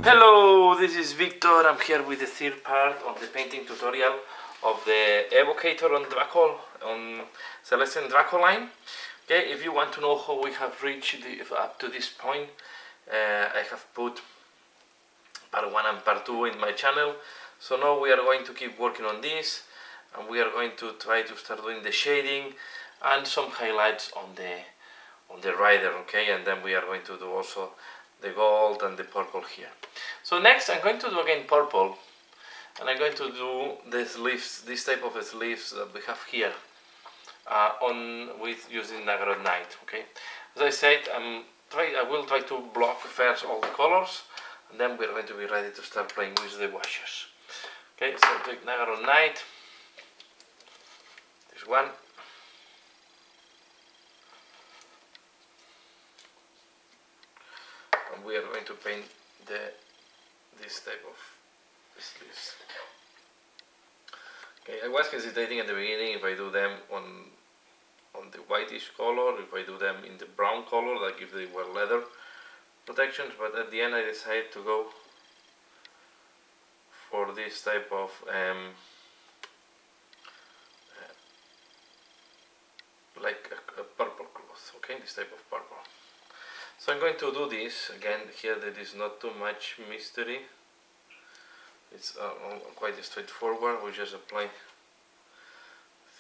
Hello, this is Victor. I'm here with the third part of the painting tutorial of the Evocator on Celestial Dracoline. Okay, if you want to know how we have reached up to this point, I have put part 1 and part 2 in my channel. So now we are going to keep working on this, and we are going to try to start doing the shading and some highlights on the rider. Okay, and then we are going to do also the gold and the purple here. So next I'm going to do again purple, and I'm going to do the sleeves, this type of sleeves that we have here with using Nagaroth Night. Okay, as I said, I will try to block first all the colors, and then we're going to be ready to start playing with the washes. Okay, so take Nagaroth Night, this one. And we are going to paint this type of sleeves. Okay, I was hesitating at the beginning if I do them on the whitish color, if I do them in the brown color, like if they were leather protections, but at the end I decided to go for this type of like a purple cloth. Okay, this type of purple. So I'm going to do this again. Here there is not too much mystery. It's quite straightforward. We just apply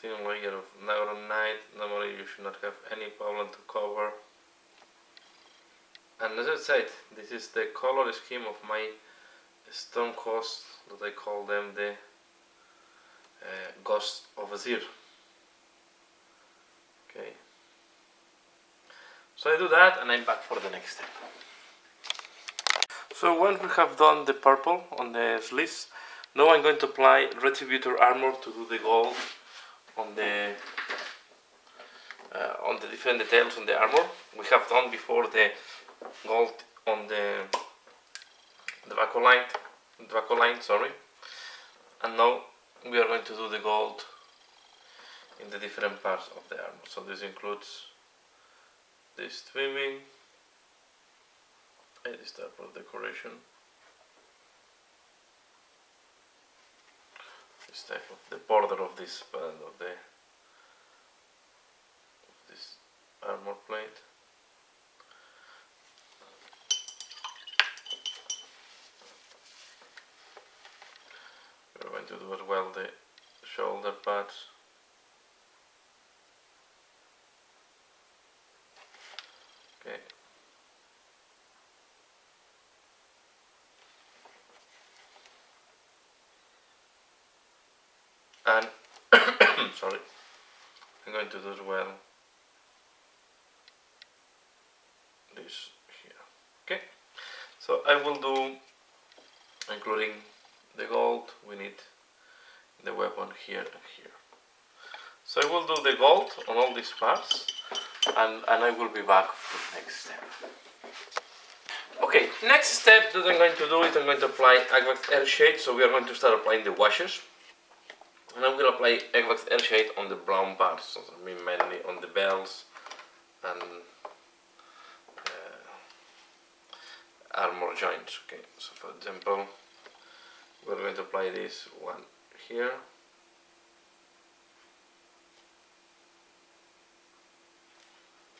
thin layer of Nagaroth Night. Normally you should not have any problem to cover. And as I said, this is the color scheme of my stone hosts that I call them the Ghost of Azir. Okay. So I do that, and I'm back for the next step. So once we have done the purple on the sleeves, now I'm going to apply Retributor armor to do the gold on the different details on the armor. We have done before the gold on the Dracoline, sorry, and now we are going to do the gold in the different parts of the armor. So this includes this trimming and this type of decoration, this type of the border of this part of this armor plate. We're going to do as well the shoulder pads. Okay. And sorry, I'm going to do as well this here. Okay, so I will do, including the gold, we need the weapon here and here. So I will do the gold on all these parts, and I will be back for the next step. Okay, next step that I'm going to do is I'm going to apply Evocator Air Shade. So we are going to start applying the washes, and I'm going to apply Evocator Air Shade on the brown parts, so I mean mainly on the bells and armor joints. Okay, so for example, we're going to apply this one here.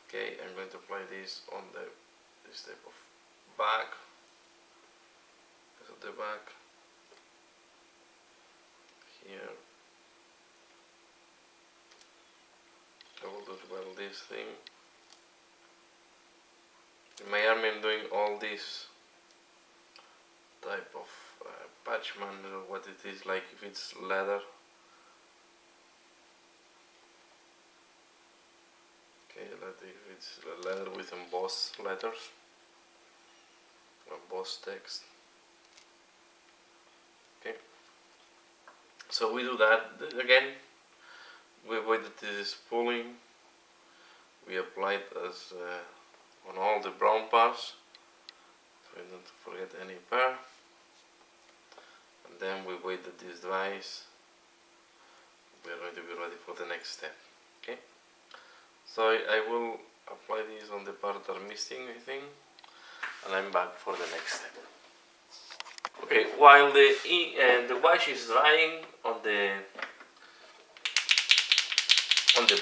Okay, I'm going to apply this on this type of back, the back here. I will do as well this thing. In my army I'm doing all this type of patchman, or what it is, like if it's leather. Okay, like if it's leather with embossed letters, embossed text. Okay, so we do that again. We avoid that this is pulling. We apply it as on all the brown parts, so we don't forget any part. And then we wait that this dries. We are going to be ready for for the next step. Okay, so I will apply this on the part that are missing, I think, and I'm back for the next step. Okay, while the wash is drying on the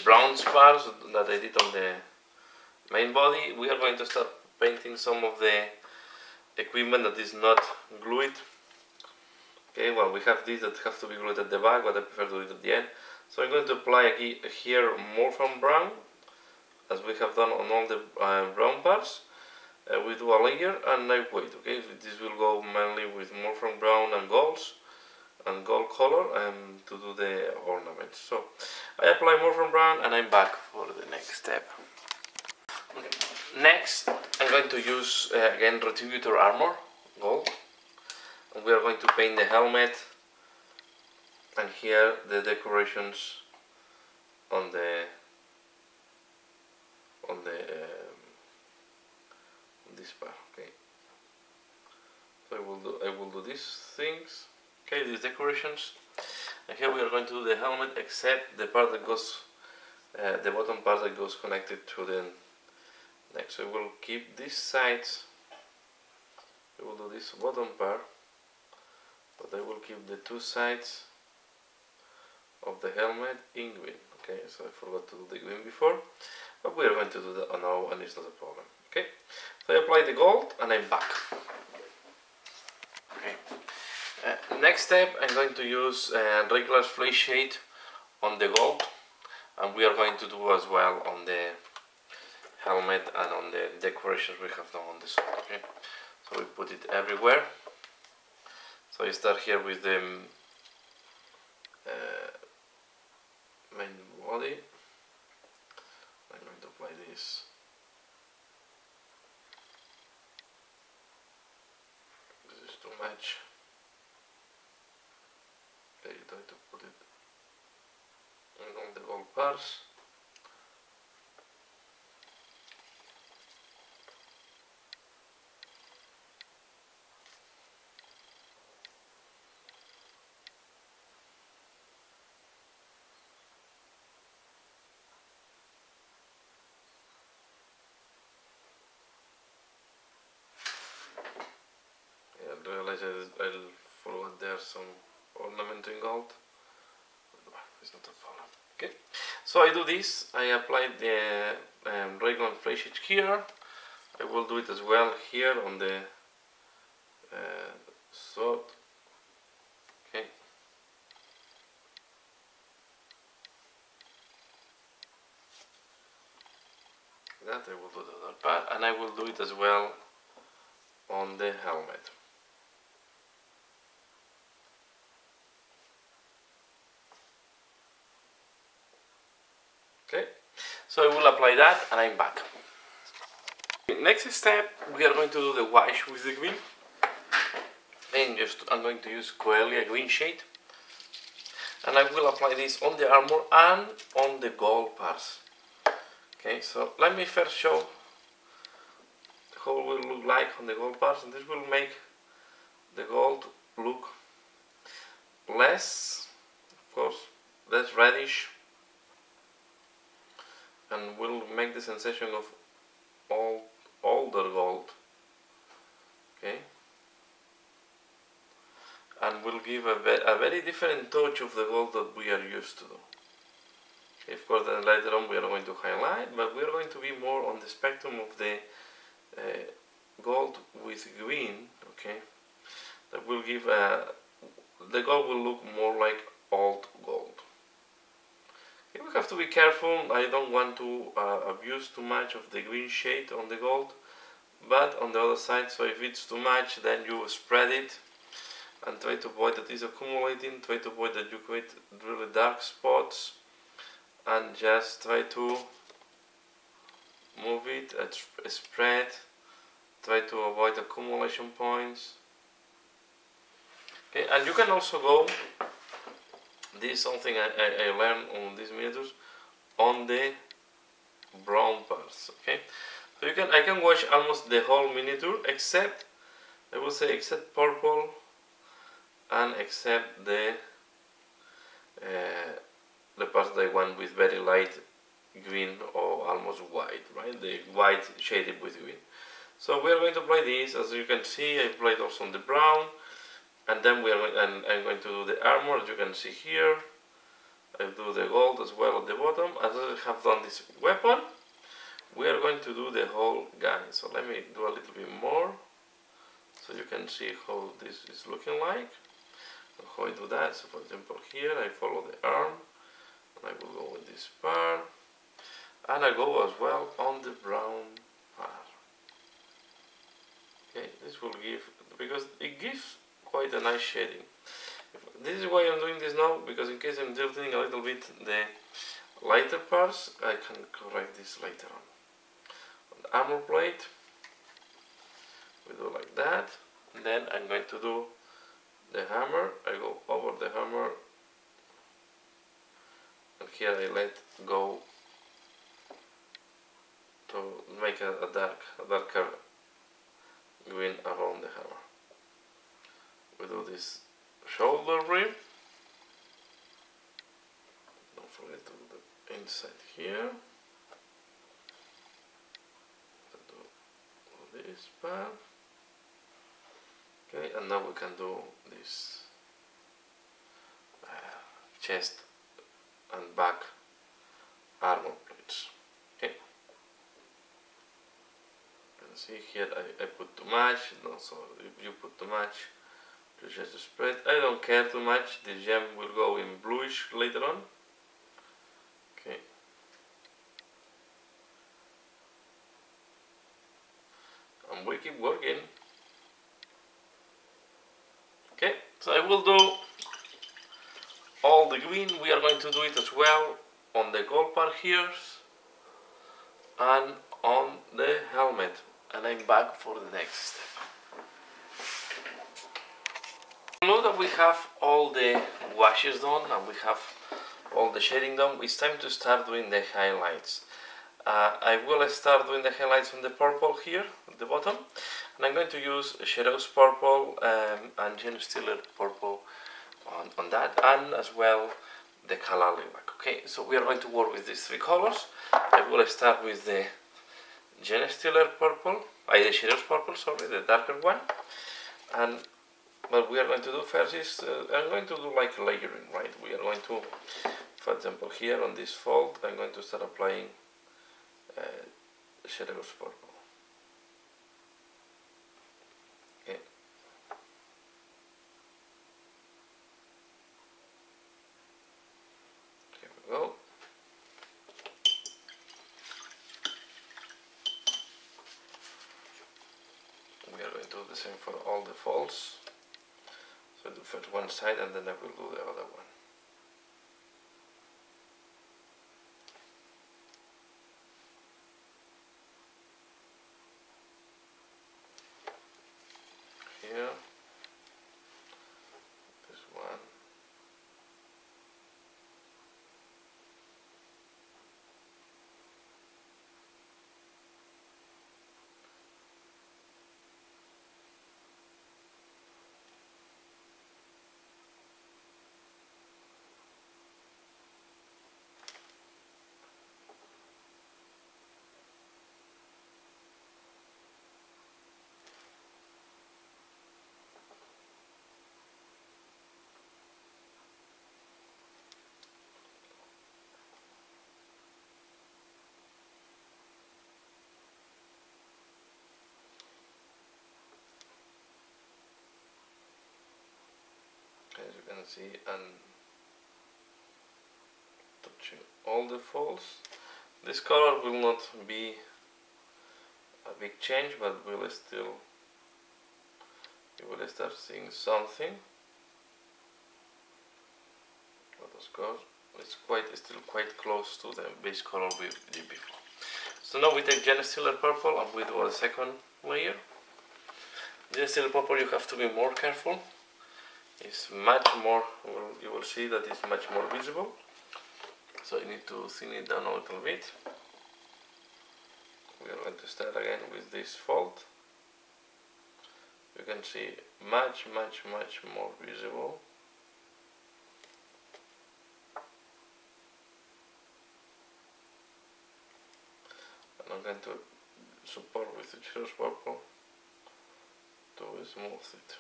brown parts that I did on the main body, we are going to start painting some of the equipment that is not glued. Okay, well, we have this that have to be glued at the back, but I prefer to do it at the end. So I'm going to apply here more from brown, as we have done on all the brown parts. We do a layer and I wait. Okay, this will go mainly with more from brown and golds and gold color to do the ornaments. So I apply more from brown and I'm back for the next step. Okay. Next, I'm going to use again Retributor armor, gold, and we are going to paint the helmet and here the decorations on this part. Okay, so I will do these things. Okay, these decorations, and here we are going to do the helmet, except the part that goes, the bottom part that goes connected to the neck. So we will keep these sides. We will do this bottom part, but I will keep the two sides of the helmet in green. Okay, so I forgot to do the green before, but we are going to do that now, and it's not a problem. Okay, so I apply the gold, and I'm back. Okay. Next step, I'm going to use regular flake shade on the gold, and we are going to do as well on the helmet and on the decorations we have done on the sword. Okay, so we put it everywhere. So I start here with the main body. I'm going to apply this. This is too much. Okay, you try to put it on the gold parts. I realize I forgot there's some ornament in gold. It's not a problem. Okay, so I do this. I apply the regular flake shade here. I will do it as well here on the sword. Okay. That I will do the other part, and I will do it as well on the helmet. Okay, so I will apply that and I'm back. Next step, we are going to do the wash with the green. Then I'm going to use Coelia green shade, and I will apply this on the armor and on the gold parts. Okay, so let me first show how it will look like on the gold parts, and this will make the gold look less, of course, less reddish, and will make the sensation of older gold. Okay, and will give a very different touch of the gold that we are used to do. Okay, of course, then later on we are going to highlight, but we are going to be more on the spectrum of the gold with green. Okay, that will give the gold will look more like old gold. Okay, we have to be careful. I don't want to abuse too much of the green shade on the gold, but on the other side, so if it's too much, then you spread it and try to avoid that it's accumulating, try to avoid that you create really dark spots, and just try to move it, spread, try to avoid accumulation points. Okay, and you can also go, this is something I learned on these miniatures, on the brown parts. Okay, so I can wash almost the whole miniature, except, I will say, except purple and except the parts I want with very light green or almost white, right? The white shaded with green. So we are going to apply this. As you can see, I applied also on the brown, and then I'm going to do the armor. As you can see here, I do the gold as well at the bottom. As I have done this weapon, we are going to do the whole gun. So let me do a little bit more, so you can see how this is looking like, and how I do that. So for example here, I follow the arm, and I will go with this part, and I go as well on the brown part. Okay, this will give, because it gives quite a nice shading. This is why I'm doing this now, because in case I'm dirtying a little bit the lighter parts, I can correct this later on. On the armor plate, we do like that, and then I'm going to do the hammer. I go over the hammer, and here I let go to make a darker green around the hammer. We do this shoulder rim. Don't forget to do the inside here. Do this part. Okay, and now we can do this chest and back armor plates. Okay. You can see here I put too much. No, so if you put too much, to just spread. I don't care too much. The gem will go in bluish later on. Okay. And we keep working. Okay, so I will do all the green. We are going to do it as well on the gold part here and on the helmet. And I'm back for the next step. Now that we have all the washes done and we have all the shading done, it's time to start doing the highlights. I will start doing the highlights on the purple here at the bottom, and I'm going to use Shadows Purple and Genestealer Purple on that, and as well the Kalali Black. Okay, so we are going to work with these three colors. I will start with the Genestealer Purple, the Shadows Purple, sorry, the darker one, and what we are going to do first is, I'm going to do like layering, right? We are going to, for example here on this fold, I'm going to start applying Shadows Purple. Okay. Here we go. We are going to do the same for all the folds. So I do first one side and then I will do the other one. Here, this one. As you can see, and touching all the folds. This color will not be a big change, but you will start seeing something. But of course, it's still quite close to the base color we did before. So now we take Genestealer Purple and we do a second layer. Genestealer Purple, you have to be more careful. It's much more, you will see that it's much more visible. So you need to thin it down a little bit. We are going to start again with this fold. You can see much more visible. I'm going to support with the Genestealer Purple to smooth it.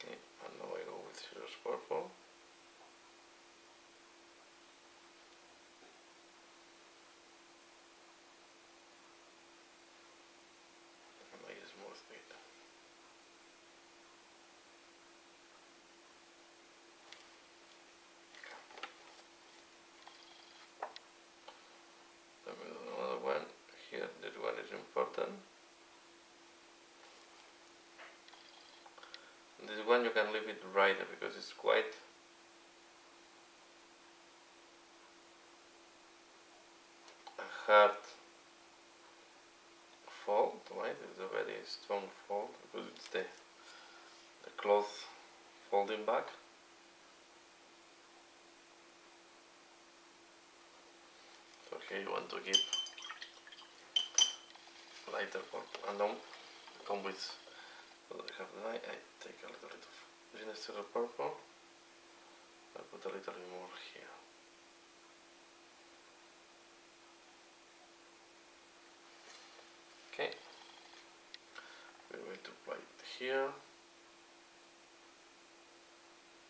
Okay, and now I go with Genestealer Purple. And I smooth it. Then we do another one. Here, this one is important. This one you can leave it brighter because it's quite a hard fold, right? It's a very strong fold because it's the cloth folding back. So here you want to keep lighter purple, and then come with. So I have the light. I take a little bit of Genestealer Purple. I put a little bit more here. Okay. We're going to apply it here.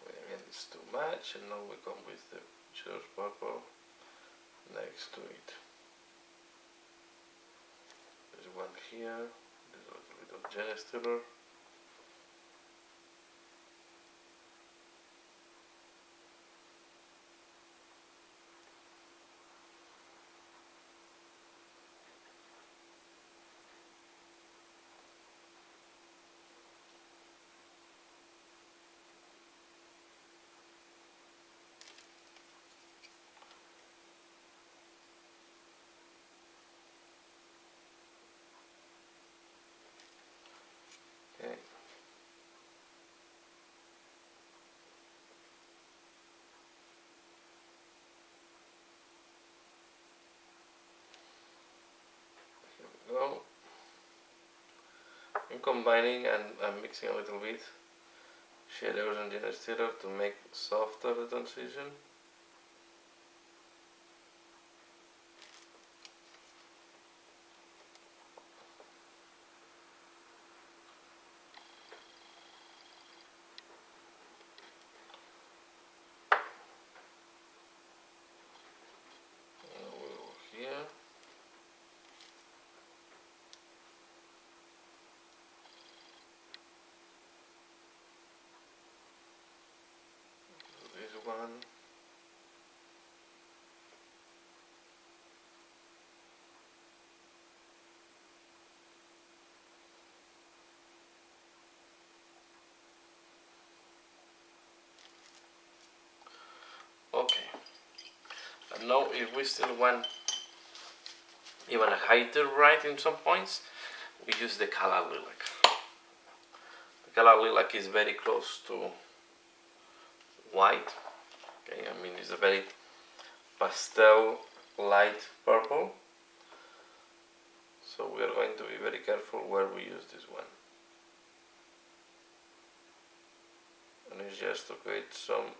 Again, it's too much, and now we come with the Genestealer Purple next to it. There's one here. There's a little bit of Genestealer. Okay. Here we go. I'm combining and I'm mixing a little bit shadows and Genestealer to make softer the transition. Here. This one. Okay. And now if we still want even a heighter bright in some points, we use the color lilac. The color lilac is very close to white. Okay, I mean it's a very pastel light purple. So we are going to be very careful where we use this one. And it's just to create some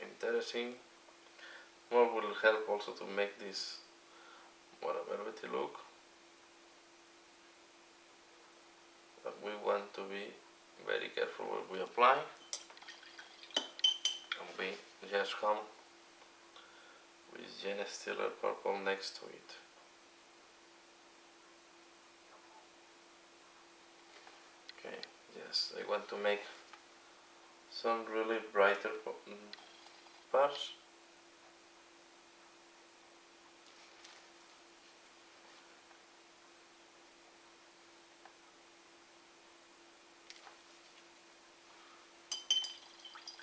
interesting. More will help also to make this more a velvety look. But we want to be very careful where we apply. And we just come with Genestealer Purple next to it. Okay, yes, I want to make some really brighter parts.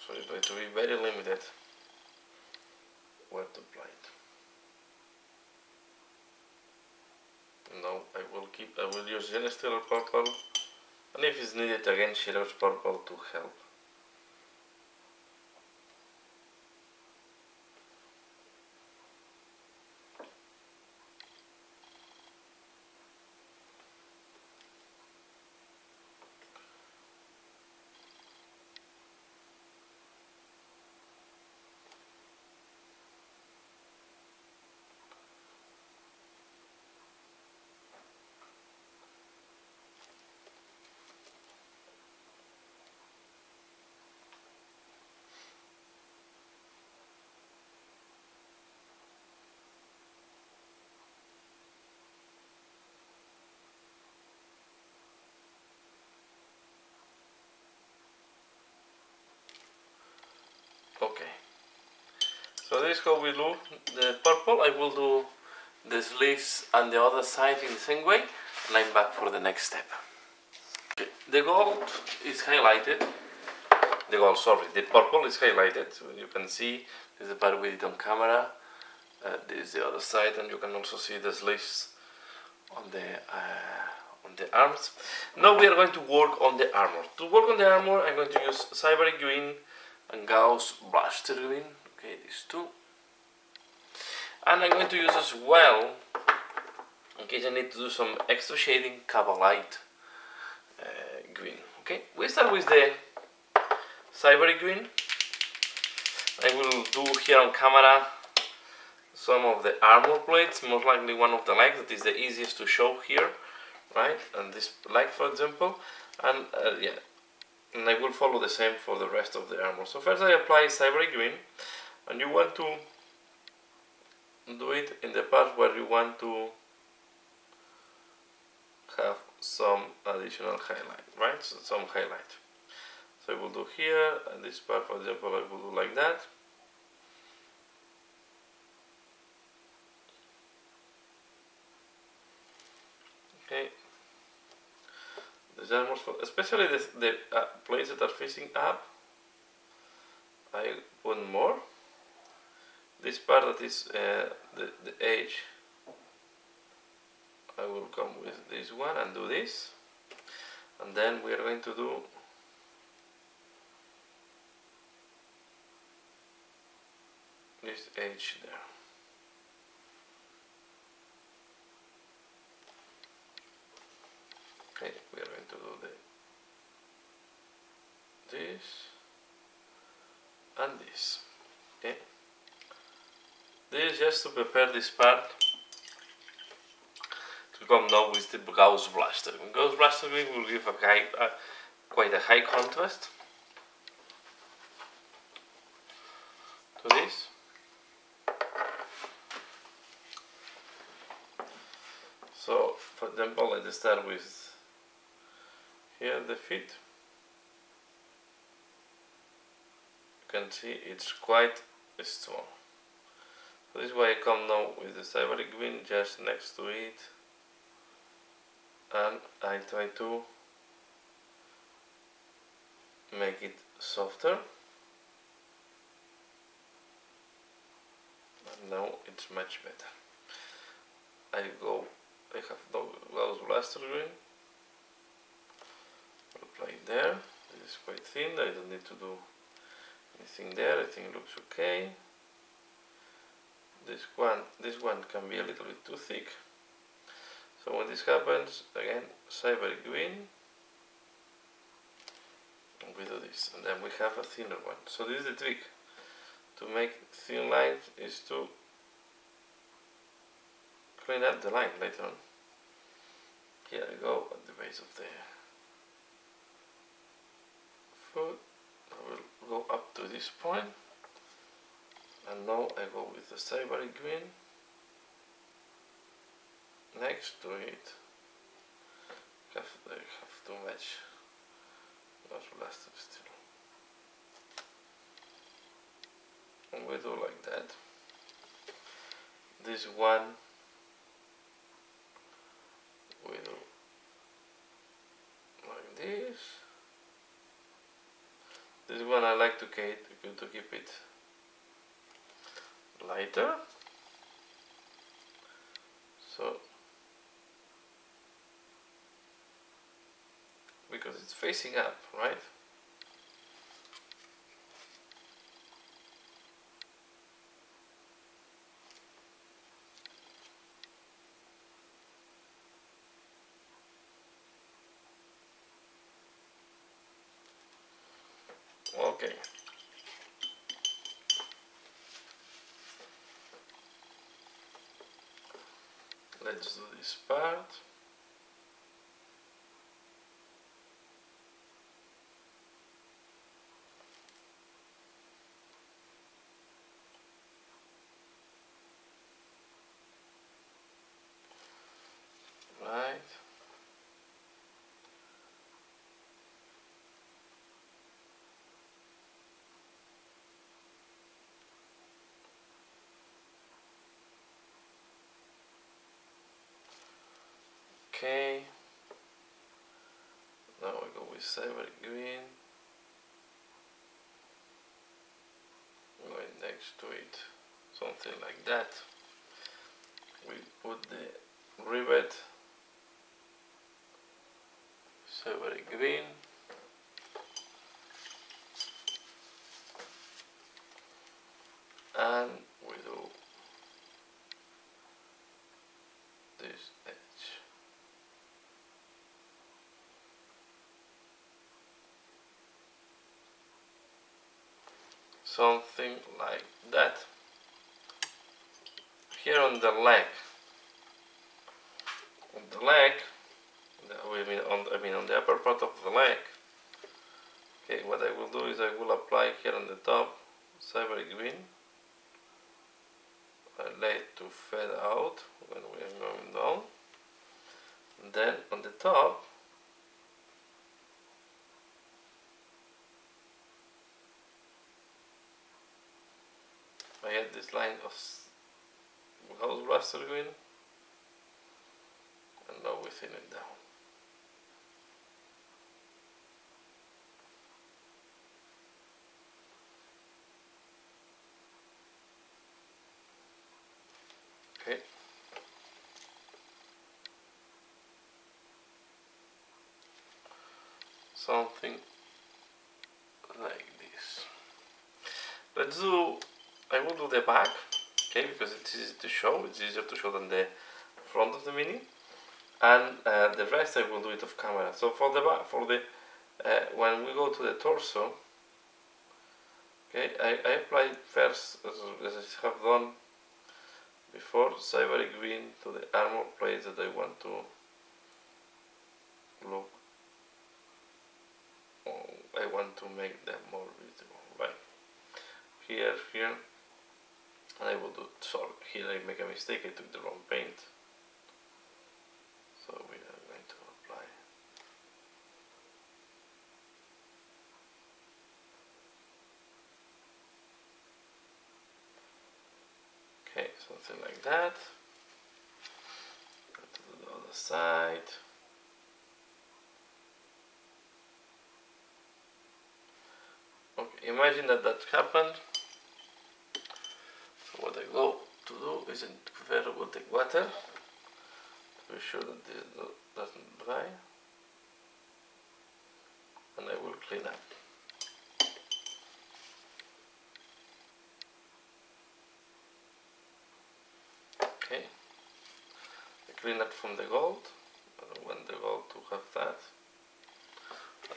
So it's going to be very limited where to apply it. Now I will use Genestealer Purple, and if it's needed again Genestealer Purple to help. So this is how we do the purple. I will do the sleeves and the other side in the same way, and I'm back for the next step. Okay. The gold is highlighted. The purple is highlighted, so you can see this is the part with it on camera. This is the other side, and you can also see the sleeves on the arms. Now we are going to work on the armor. To work on the armor, I'm going to use Cyber Green and Gauss Blaster Green. Okay, these two. And I'm going to use as well, in case I need to do some extra shading, Cabalite green. Okay, we start with the Cyber Green. I will do here on camera some of the armor plates, most likely one of the legs, that is the easiest to show here, right? And this leg, for example, and yeah, and I will follow the same for the rest of the armor. So first I apply Cyber Green, and you want to do it in the part where you want to have some additional highlight, right? So some highlight. So I will do here, and this part, for example, I will do like that. Okay. The armors, especially the plates that are facing up, I put more. This part that is the edge, I will come with this one and do this, and then we are going to do this edge there. Okay, we are going to do this and this. Okay, this is just to prepare this part to come now with the Gauss Blaster. Gauss Blaster will give quite a high contrast to this. So, for example, let's start with here the feet. You can see it's quite strong. So this is why I come now with the Cyber Green just next to it, and I try to make it softer. And now it's much better. I have no Gauss Blaster Green. I'll apply it there. This is quite thin, I don't need to do anything there, I think it looks okay. This one can be a little bit too thick. So when this happens, again, Cyber Green, and we do this, and then we have a thinner one. So this is the trick. To make thin lines is to clean up the line later on. Here I go at the base of the foot. I will go up to this point, and now I go with the Cyber Green next to it. I have too much Gauss Blaster still. And we do like that. This one we do like this. This one I like to keep it lighter. So because it's facing up, right? Okay. Let's do this part. Right. Okay. Now we go with cyber green. Going next to it, something like that. We put the rivet, cyber green. And we do this edge. Something like that. Here on the leg, I mean on the upper part of the leg. Okay, what I will do is I will apply here on the top cyber green. I let it to fade out when we are going down. And then on the top, I add this line of house blaster green, and now we thin it down. Okay. Something like this. I will do the back, okay, because it's easy to show. It's easier to show than the front of the Mini, and the rest I will do it off camera. So for the back, when we go to the torso, okay, I apply first, as I have done before, cyber green to the armor plates that I want to look. I want to make them more visible, right? Here, and I will do, sorry, here I make a mistake, I took the wrong paint. So we are going to apply. Okay, something like that. Go to the other side. Okay, imagine that happened. So what I go to do is I will take water to be sure that this doesn't dry, and I will clean up. Okay, I clean up from the gold. I don't want the gold to have that.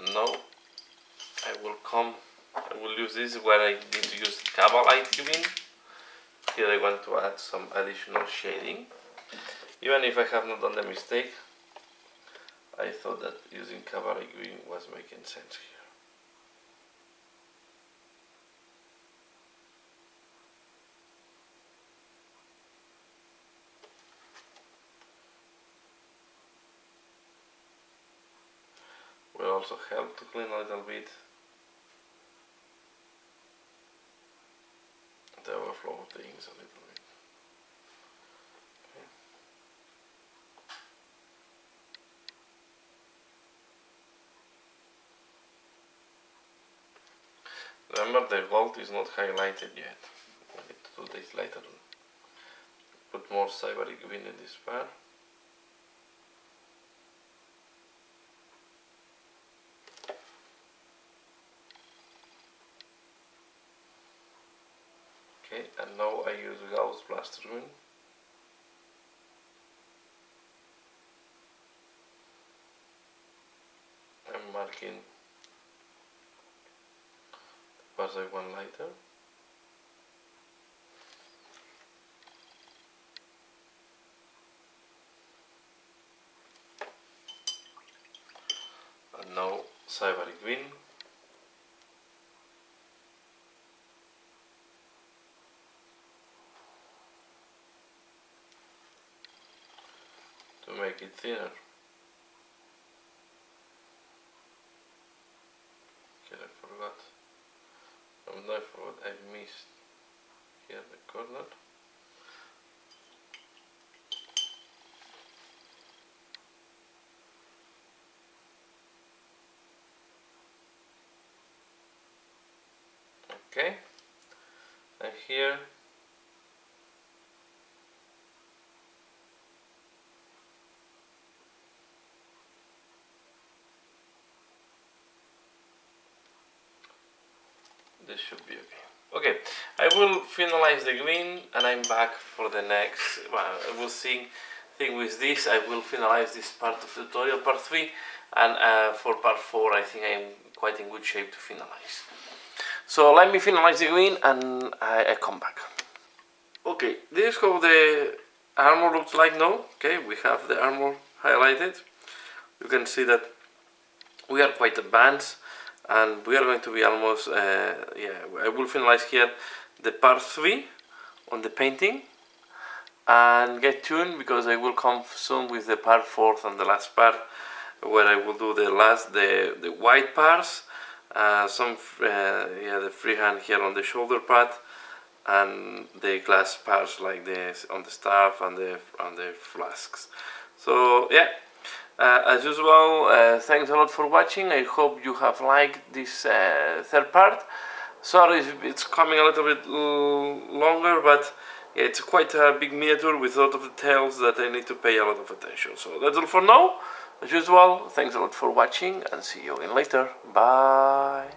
And now I will use this where I need to use Cavalite green. Here I want to add some additional shading. Even if I have not done the mistake, I thought that using Cavalite green was making sense here. Will also help to clean a little bit the overflow of the inks a little bit. Okay. Remember, the gold is not highlighted yet. I need to do this later on. Put more cyber green in this part. Okay, and now I use Gauss Blaster Green. I'm marking the parts I want lighter. And now cyber green. To make it thinner. Okay, I forgot. I forgot I missed here the corner. Okay, and here this should be okay. Okay, I will finalize the green and I'm back for the next. Well, I will think with this. I will finalize this part of the tutorial, part 3, and for part 4 I think I'm quite in good shape to finalize. So let me finalize the green and I come back. Okay, this is how the armor looks like now. Okay, we have the armor highlighted. You can see that we are quite advanced and we are going to be almost, I will finalize here the part 3 on the painting and get tuned, because I will come soon with the part 4 and the last part, where I will do the white parts, the freehand here on the shoulder pad, and the glass parts like this on the staff and the flasks. So yeah, as usual, thanks a lot for watching. I hope you have liked this third part. Sorry if it's coming a little bit longer, but yeah, it's quite a big miniature with a lot of details that I need to pay a lot of attention. So that's all for now. As usual, thanks a lot for watching and see you again later. Bye.